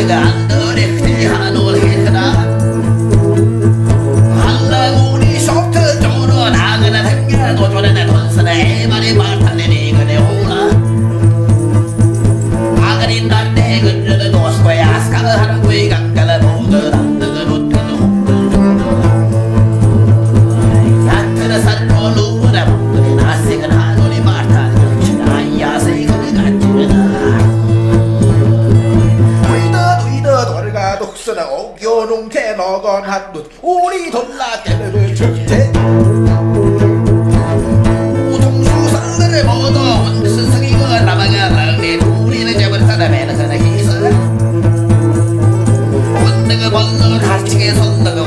내가 안들에 그대 하노를 해라 할라구니 쇼트 쪽으로 나가나 당겨 도전에 내 돈쓰나 해발이 말탄내 니그네 오라 아가린 난내 근저는 노스코야 스카르 하는 구이 강가라 모두 남들은 웃는 홍들 야트르 산도 루나 몽들이 나색은 하노리 말탄 경치나 야색은 간지르나 돌가 독서나 옥교농태 너건 한눈 우리 돌라 깨르를 축제 우동수상들을 모두 온스승이고 남아가 랑내 우리는 잡을 사람에는 그나 기스 원능을 번능을 가치게 선능을